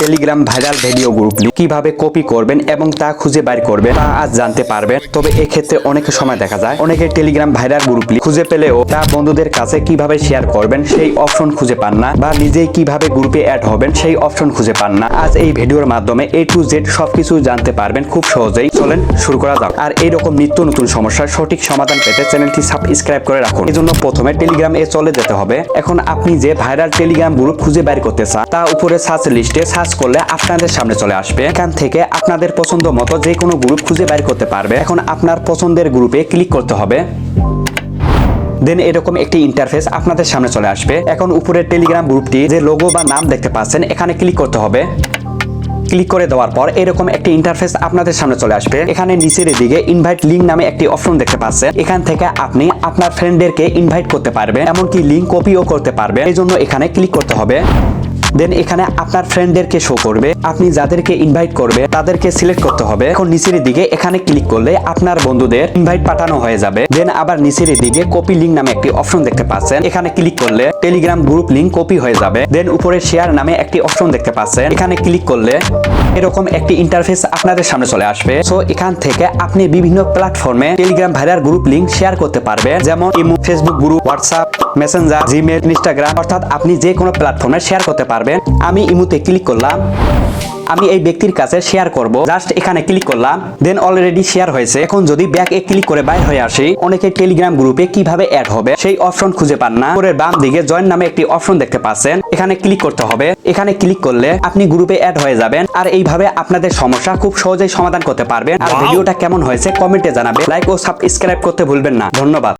Telegram viral video group link কিভাবে copy করবেন এবং তা খুঁজে বের করবেন তা আজ জানতে পারবেন। তবে এক্ষেত্রে অনেক সময় দেখা যায় অনেকে টেলিগ্রাম ভাইরাল গ্রুপ লিংক খুঁজে পেলেও তা বন্ধুদের কাছে কিভাবে শেয়ার করবেন সেই অপশন খুঁজে পান না, বা নিজেই কিভাবে গ্রুপে অ্যাড হবেন সেই অপশন খুঁজে পান না। আজ এই ভিডিওর মাধ্যমে A to Z সবকিছু জানতে পারবেন খুব সহজেই। চলেন শুরু করা যাক। আর এইরকম নিত্য নতুন সমস্যার সঠিক সমাধান পেতে চ্যানেলটি সাবস্ক্রাইব করে রাখুন। এজন্য প্রথমে টেলিগ্রাম এ চলে যেতে হবে। এখন আপনি যে ভাইরাল টেলিগ্রাম গ্রুপ খুঁজে বের করতে চান তা উপরে সার্চ লিস্টে সার্চ করলে আপনাদের সামনে চলে আসবে। এখান থেকে আপনাদের পছন্দ মতো যে কোনো গ্রুপ খুঁজে বের করতে পারবে। এখন আপনার পছন্দের গ্রুপে ক্লিক করতে হবে। দেন এরকম একটি ইন্টারফেস আপনাদের সামনে চলে আসবে। এখন উপরে টেলিগ্রাম গ্রুপটি যে লোগো বা নাম দেখতে পাচ্ছেন এখানে ক্লিক করতে হবে। ক্লিক করে দেওয়ার পর এরকম একটি ইন্টারফেস আপনাদের সামনে চলে আসবে। এখানে নিচের দিকে ইনভাইট লিংক নামে একটি অপশন দেখতে পাচ্ছেন। এখান থেকে আপনি আপনার ফ্রেন্ডদেরকে ইনভাইট করতে পারবেন, এমনকি লিংক কপিও করতে পারবেন। এই জন্য এখানে ক্লিক করতে হবে। দেন এখানে আপনার ফ্রেন্ডদেরকে শো করবে। আপনি যাদেরকে ইনভাইট করবে তাদেরকে সিলেক্ট করতে হবে। এখন নিচের দিকে এখানে ক্লিক করলে আপনার বন্ধুদের ইনভাইট পাঠানো হয়ে যাবে। দেন আবার নিচের দিকে কপি লিংক নামে একটি অপশন দেখতে পাচ্ছেন। এখানে ক্লিক করলে টেলিগ্রাম গ্রুপ লিংক কপি হয়ে যাবে। দেন উপরে শেয়ার নামে একটি অপশন দেখতে পাচ্ছেন। এখানে ক্লিক করলে এরকম একটি ইন্টারফেস আপনাদের সামনে চলে আসবে। সো এখান থেকে আপনি বিভিন্ন প্ল্যাটফর্মে Telegram viral group link share করতে পারবেন, যেমন imo, Facebook group, WhatsApp, Messenger, Gmail, Instagram, অর্থাৎ আপনি যে কোনো প্ল্যাটফর্মে শেয়ার করতে পারবেন। আমি ইমোতে ক্লিক করলাম। আমি এই ব্যক্তির কাছে শেয়ার করব, জাস্ট এখানে ক্লিক করলাম। দেন অলরেডি শেয়ার হয়েছে। এখন যদি ব্যাক এ ক্লিক করে বাইরে হয়ে আসি, অনেকে টেলিগ্রাম গ্রুপে কিভাবে অ্যাড হবে সেই অপশন খুঁজে পান না। উপরের বাম দিকে জয়েন নামে একটি অপশন দেখতে পাচ্ছেন। এখানে ক্লিক করতে হবে। এখানে ক্লিক করলে আপনি গ্রুপে অ্যাড হয়ে যাবেন। আর এইভাবে আপনাদের সমস্যা খুব সহজেই সমাধান করতে পারবেন। আর ভিডিওটা কেমন হয়েছে কমেন্টে জানাবেন। লাইক ও সাবস্ক্রাইব করতে ভুলবেন না। ধন্যবাদ।